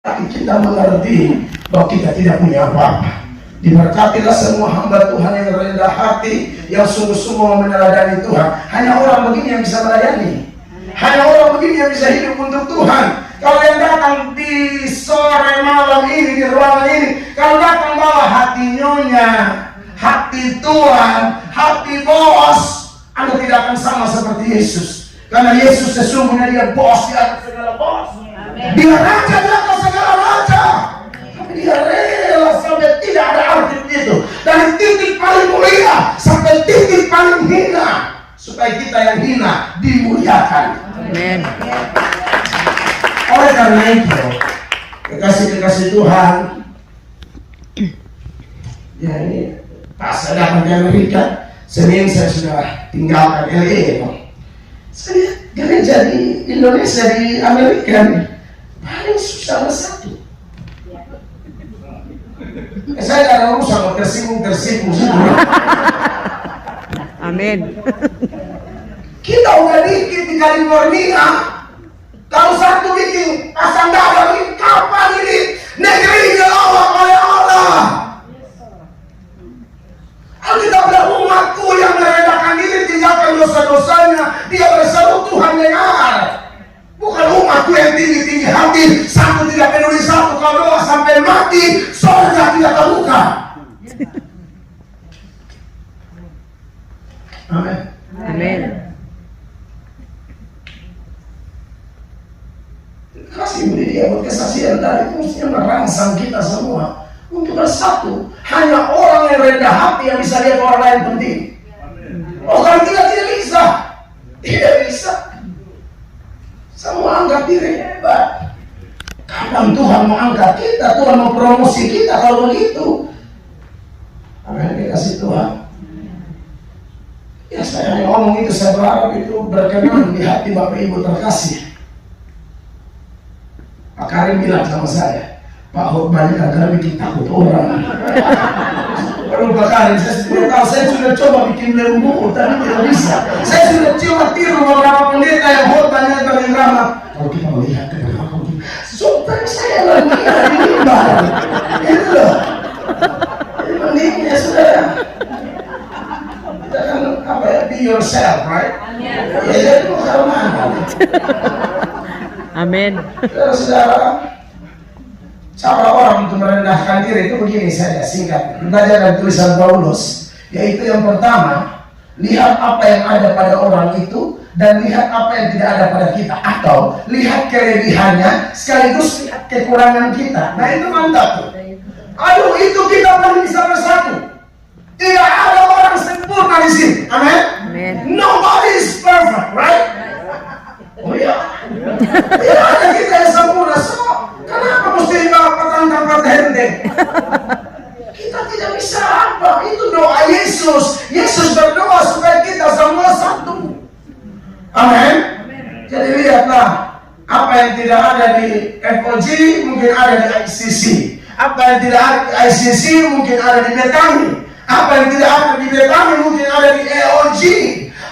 Tapi kita mengerti bahwa kita tidak punya apa-apa. Diberkatilah semua hamba Tuhan yang rendah hati, yang sungguh-sungguh meneladani Tuhan. Hanya orang begini yang bisa melayani. Hanya orang begini yang bisa hidup untuk Tuhan. Kalau yang datang di sore malam ini, di ruangan ini, kalau datang bawa hati nyonya, hati Tuhan, hati bos, Anda tidak akan sama seperti Yesus. Karena Yesus sesungguhnya dia bos di atas segala bos. Dia raja di atas segala raja. Tapi dia rela sampai tidak ada arti itu. Dari titik paling mulia sampai titik paling hina, supaya kita yang hina dimuliakan. Amin. Oleh karena itu, kekasih-kekasih Tuhan, ya ini pas saya datang ke Amerika, Senin saya sudah tinggalkan LA. Saya lihat gereja di Indonesia di Amerika nih, paling susah satu. Saya tidak ada urusan mau tersinggung. Amin. Kita udah dikit di California. Kalau satu bikin pasang dada ini, kapan ini negeri dilawan oleh Allah? Alkitab bilang umatku yang merendahkan diri tinggalkan dosa-dosanya, dia berseru Tuhan dengar. Bukan umatku yang tinggi-tinggi hati, satu tidak peduli satu, kalau doa sampai mati, surga tidak terbuka. Amin. Amin. Kasih beri dia buat kesaksian tadi itu mestinya merangsang kita semua untuk bersatu. Hanya orang yang rendah hati yang bisa lihat orang lain penting. Oh, kalau kita tidak bisa, tidak bisa. Semua anggap diri hebat. Kadang Tuhan mau angkat kita, Tuhan mau promosi kita kalau begitu. Amin, dikasih Tuhan. Ya saya hanya ngomong itu, saya berharap itu berkenan di hati Bapak Ibu terkasih. Pak Karim bilang sama saya, Pak Hotman kadang bikin takut orang. Kalau Pak Karim, saya sudah coba bikin lembu, tapi tidak bisa. Saya sudah coba tiru beberapa pendeta yang Hotman paling ramah. Kalau kita melihat ke belakang, supaya saya lagi di mimbar. Itu loh. Jadi mendingnya saudara. Kita kan apa ya, be yourself, right? Ya jadi kalau mana. Amin. Saudara, cara orang untuk merendahkan diri itu begini saja, singkat. Belajar dari tulisan Paulus, yaitu yang pertama, lihat apa yang ada pada orang itu dan lihat apa yang tidak ada pada kita, atau lihat kelebihannya sekaligus lihat kekurangan kita. Nah itu mantap tuh. Aduh, itu kita paling bisa bersatu. Tidak ada orang sempurna di sini. Amin. Amin. Nobody is perfect, right? Oh iya. Tidak ada kita yang sempurna. So, kenapa mesti petang-petang henteng? Kita tidak bisa apa? Itu doa Yesus. Yesus berdoa supaya kita semua satu. Amin. Jadi lihatlah, apa yang tidak ada di FOG mungkin ada di ICC. Apa yang tidak ada di ICC mungkin ada di Betani. Apa yang tidak ada di Betani mungkin ada di EOG.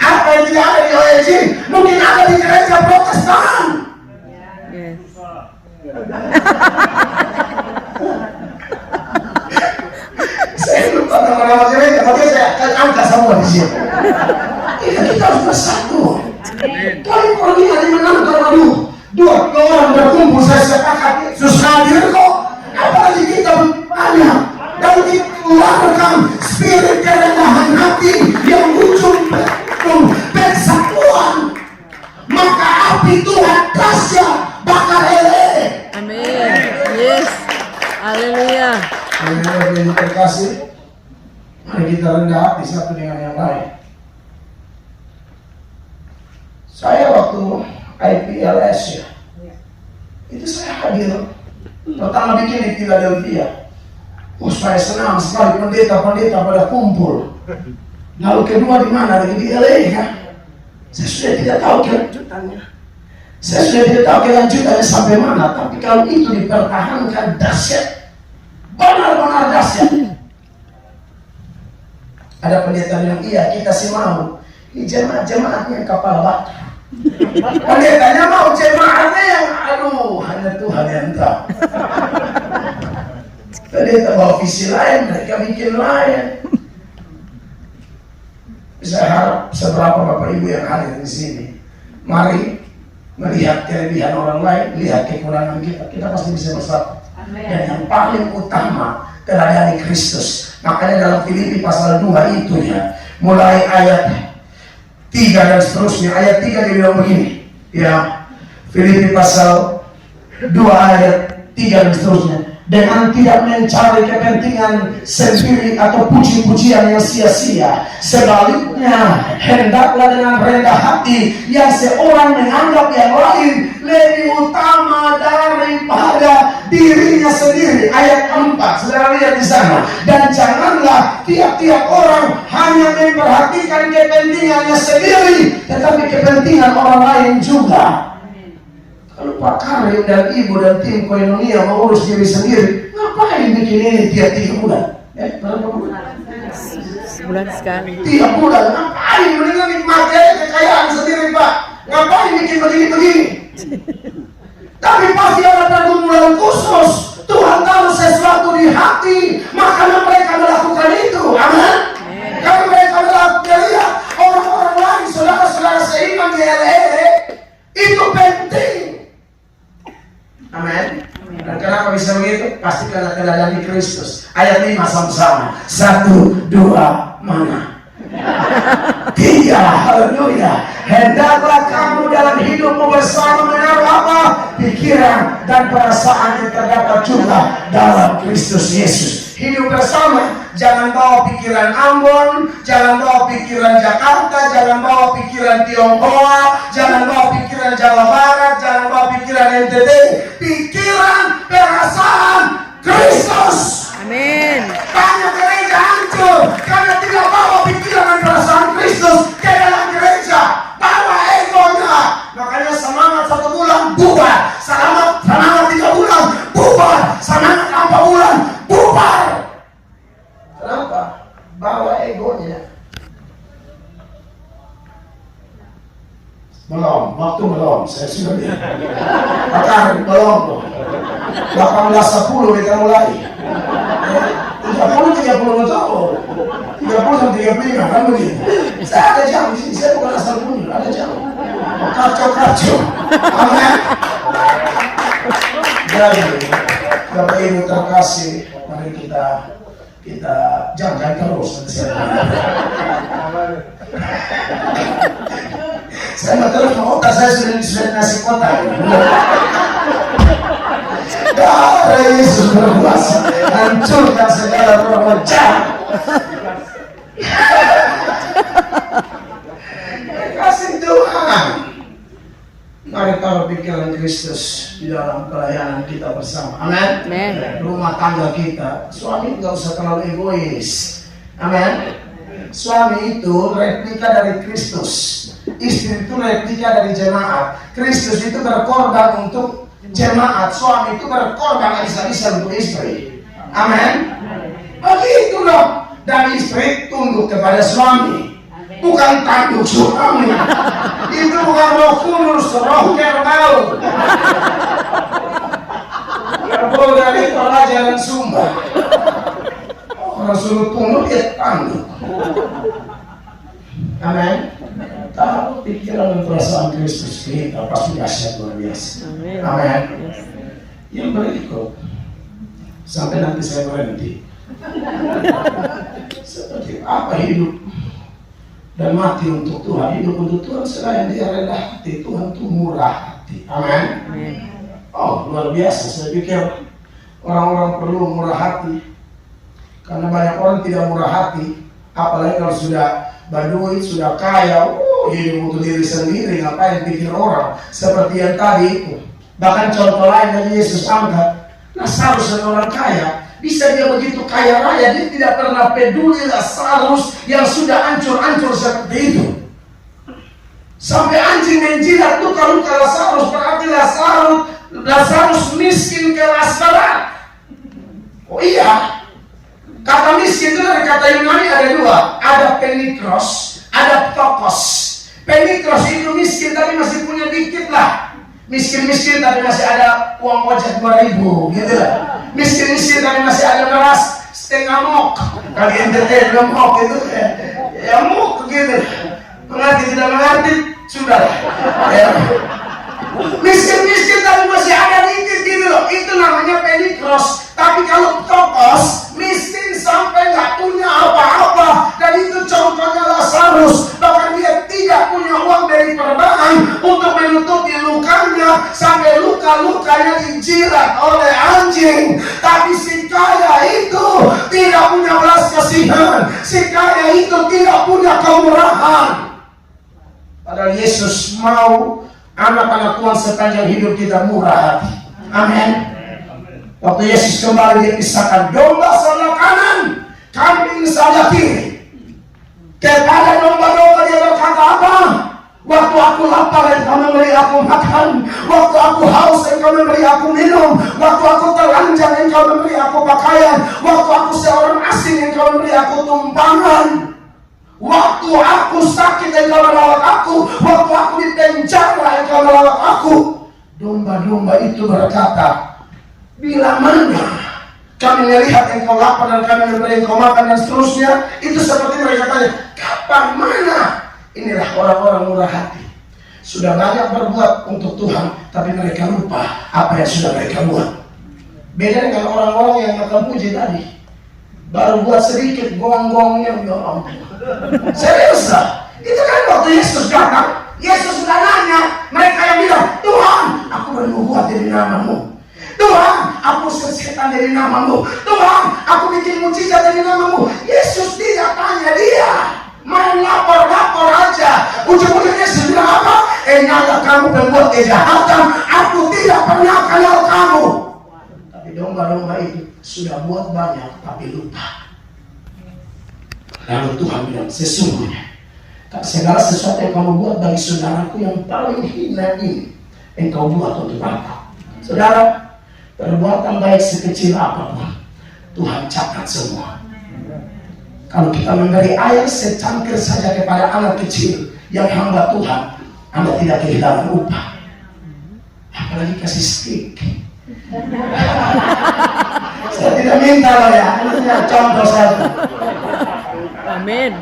Apa yang tidak ada di OLG mungkin ada di gereja Protestan. Yes. Saya lupa nama-nama gereja, tapi saya akan angkat semua di sini. Kita harus bersatu. California dimenangkan, dua orang berkumpul, saya sepakat susah hadir kok. Apalagi kita banyak dan dikeluarkan spirit kerendahan hati yang ujung persatuan, maka api Tuhan dahsyat bakar lele. Amin. Yes. Haleluya. Yang terkasih, mari kita rendah hati satu dengan yang lain. Saya waktu IPLS ya, itu saya hadir pertama bikin di Philadelphia. Saya senang sekali, pendeta-pendeta pada kumpul. Lalu kedua di mana? Di LA kan? Saya sudah tidak tahu kelanjutannya. Saya sudah tidak tahu kelanjutannya sampai mana. Tapi kalau itu dipertahankan dahsyat, benar-benar dahsyat. Ada pendeta bilang, iya kita sih mau. Ini jemaat-jemaatnya yang kepala batu. Pendetanya mau, jemaatnya yang aduh hanya Tuhan yang tahu. Beta bawa visi lain, mereka bikin lain. Saya harap seberapa Bapak Ibu yang hadir di sini, mari melihat kelebihan orang lain, lihat kekurangan kita. Kita pasti bisa bersatu. Dan yang paling utama, keadaan Kristus. Makanya dalam Filipi pasal 2 itu ya, mulai ayat 3 dan seterusnya. Ayat 3 dia bilang begini, ya, Filipi pasal 2 ayat 3 dan seterusnya. Dengan tidak mencari kepentingan sendiri atau puji-pujian yang sia-sia. Sebaliknya, hendaklah dengan rendah hati yang seorang menganggap yang lain lebih utama daripada dirinya sendiri. Ayat 4, saudara lihat di sana. Dan janganlah tiap-tiap orang hanya memperhatikan kepentingannya sendiri, tetapi kepentingan orang lain juga. Kalau Pak Karim dan Ibu dan tim Koinonia mengurus diri sendiri, ngapain bikin ini tiap 3 bulan? Berapa bulan? Sebulan sekali. 3 bulan, ngapain? Mendingan nikmati aja kekayaan sendiri, Pak. Ngapain bikin begini-begini? Tapi pasti ada pergumulan khusus. Tuhan tahu sesuatu di hati, makanya mereka melakukan itu. Amin. Kalau mereka melakukan, lihat orang-orang lain, saudara-saudara seiman di LA, itu penting. Amin. Dan kenapa bisa begitu? Pasti karena keadaan di Kristus. Ayat 5 sama-sama. 1, 2, mana? 3, haleluya. Hendaklah kamu dalam hidupmu bersama menaruh apa? Pikiran dan perasaan yang terdapat juga dalam Kristus Yesus. Hidup bersama, jangan bawa pikiran Ambon, jangan bawa pikiran Jakarta, jangan bawa pikiran Tionghoa, jangan bawa pikiran Jawa Barat, jangan bawa pikiran NTT. Pikiran, perasaan Kristus. Amin. Banyak gereja hancur karena tidak bawa pikiran dan perasaan Kristus ke dalam gereja. Bawa egonya. Makanya semangat 1 bulan bubar, semangat 3 bulan bubar, semangat 4 bulan bubar. Kenapa? Bawa egonya. Belum, waktu belum, saya sudah lihat. Akan belum. 18.10 kita mulai. 30 tahun. 30 sampai 35 kan begitu. Saya ada jam di sini, saya bukan asal bunyi, ada jam. Kacau. Amin. Jadi, Bapak Ibu terkasih, mari kita jangan terus nanti saya mau terus mau otak saya sudah ngasih kotak. Darah Yesus berkuasa hancurkan segala roh jahat. Kasih Tuhan. Mari taruh pikiran Kristus di dalam pelayanan kita bersama. Amin. Rumah tangga kita, suami nggak usah terlalu egois. Amin. Suami itu replika dari Kristus, istri itu replika dari jemaat. Kristus itu berkorban untuk jemaat, suami itu berkorban habis-habisan untuk istri. Amin. Begitu loh. Dan istri tunduk kepada suami, bukan tanduk suami. Itu bukan roh kudus, roh kerbau. Kerbau dari Toraja dan Sumba. Orang suruh tunduk, dia tanduk. Amin. Taruh pikiran dan perasaan Kristus kita pasti dahsyat luar biasa. Amin. Yang berikut, sampai nanti saya berhenti. Seperti apa hidup dan mati untuk Tuhan? Hidup untuk Tuhan selain dia rendah hati, Tuhan itu murah hati. Amin. Oh, luar biasa. Saya pikir orang-orang perlu murah hati, karena banyak orang tidak murah hati. Apalagi kalau sudah berduit, sudah kaya, hidup untuk diri sendiri, ngapain pikir orang. Seperti yang tadi itu. Bahkan contoh lain yang Yesus angkat, Lazarus orang kaya, bisa dia begitu kaya raya, dia tidak pernah peduli Lazarus yang sudah hancur-hancur seperti itu. Sampai anjing menjilat luka-luka Lazarus, berarti Lazarus miskin kelas berat. Oh iya, kata miskin itu dari kata Yunani ada 2, ada penikros, ada ptokos. Penikros itu miskin tapi masih punya dikit lah, miskin-miskin tapi masih ada uang ojek 2.000 gitu lah. Miskin-miskin kami masih ada beras setengah mok. Kali entertain mok itu ya mok gitu. Mengerti tidak mengerti sudah. Ya. Miskin-miskin tapi masih ada dikit gitu loh. Itu namanya penikros. Tapi kalau tokos miskin sampai nggak punya apa-apa, dan itu contohnya Lazarus. Bahkan dia tidak punya uang dari perbankan untuk menutupi lukanya, sampai luka-lukanya dijilat oleh anjing. Tapi si kaya itu tidak punya belas kasihan. Si kaya itu tidak punya kemurahan. Padahal Yesus mau anak-anak Tuhan sepanjang hidup kita murah hati. Amin. Waktu Yesus kembali dia pisahkan domba sebelah kanan, kambing sebelah kiri. Kepada domba-domba dia berkata apa? Waktu aku lapar engkau memberi aku makan, waktu aku haus engkau memberi aku minum, waktu aku telanjang engkau memberi aku pakaian, waktu aku seorang asing engkau memberi aku tumpangan. Waktu aku sakit engkau merawat aku, waktu aku di penjara engkau merawat aku. Domba-domba itu berkata, bila mana kami melihat engkau lapar dan kami memberi engkau makan dan seterusnya. Itu seperti mereka tanya, kapan mana? Inilah orang-orang murah hati. Sudah banyak berbuat untuk Tuhan, tapi mereka lupa apa yang sudah mereka buat. Beda dengan orang-orang yang makan puji tadi, baru buat sedikit gong-gongnya, ya ampun. Serius lah. Itu kan waktu Yesus datang, Yesus sudah nanya. Mereka yang bilang, Tuhan, aku bernubuat dari namamu. Tuhan, aku usir setan dari namamu. Tuhan, aku bikin mujizat dari namamu. Yesus tidak tanya dia, main lapor-lapor aja. Ujung-ujungnya Yesus bilang apa? Nyala kamu pembuat kejahatan, aku tidak pernah kenal kamu. Tapi domba-domba itu sudah buat banyak, tapi lupa. Lalu Tuhan bilang, sesungguhnya segala sesuatu yang kamu buat bagi saudaraku yang paling hina ini, engkau buat untuk aku. Saudara, perbuatan baik sekecil apapun, Tuhan catat semua. Kalau kita memberi air secangkir saja kepada anak kecil yang hamba Tuhan, Anda tidak kehilangan upah. Apalagi kasih stick. Saya tidak minta loh ya, hanya contoh saja. Amin.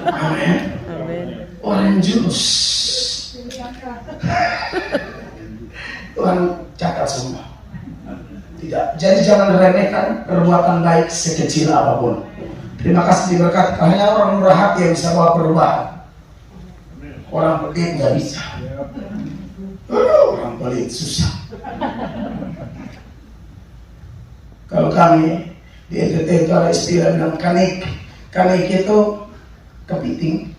Amin. Amin. Orange juice. Tuhan catat semua. Tidak. Jadi jangan remehkan perbuatan baik sekecil apapun. Terima kasih diberkati. Hanya orang murah hati yang bisa bawa perubahan. Orang pelit nggak bisa. Orang pelit susah. Kalau kami di NTT itu ada istilah bilang kanik. Kanik itu kepiting.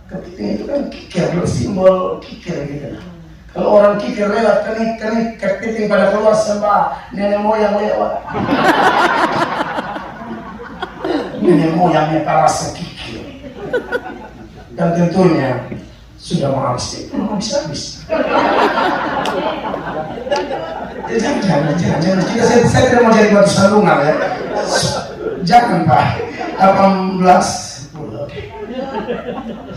Kepiting itu kan kikir, simbol kikir gitu. Kalau orang kikir lewat kenik, kepiting pada keluar sembah nenek moyang lewat. Nenek moyangnya para sekikir. Dan tentunya sudah mau habis, habis. Jangan. Saya tidak mau jadi batu sandungan ya. Jangan Pak. 18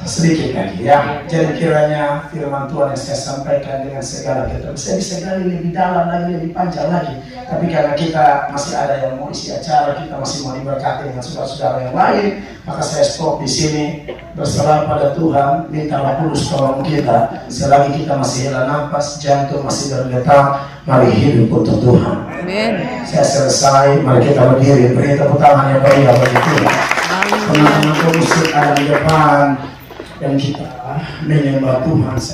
sedikit lagi ya. Jadi kiranya firman Tuhan yang saya sampaikan dengan segala keterangan, saya bisa gali lebih dalam lagi, lebih panjang lagi. Tapi karena kita masih ada yang mau isi acara, kita masih mau diberkati dengan saudara-saudara yang lain, maka saya stop di sini. Berserah pada Tuhan, mintalah tulus tolong kita. Selagi kita masih hela nafas, jantung masih bergetar, mari hidup untuk Tuhan. Amin. Saya selesai, mari kita berdiri, beri tepuk tangan yang meriah bagi Tuhan. Teman-teman musik ada di depan dan kita menyembah Tuhan.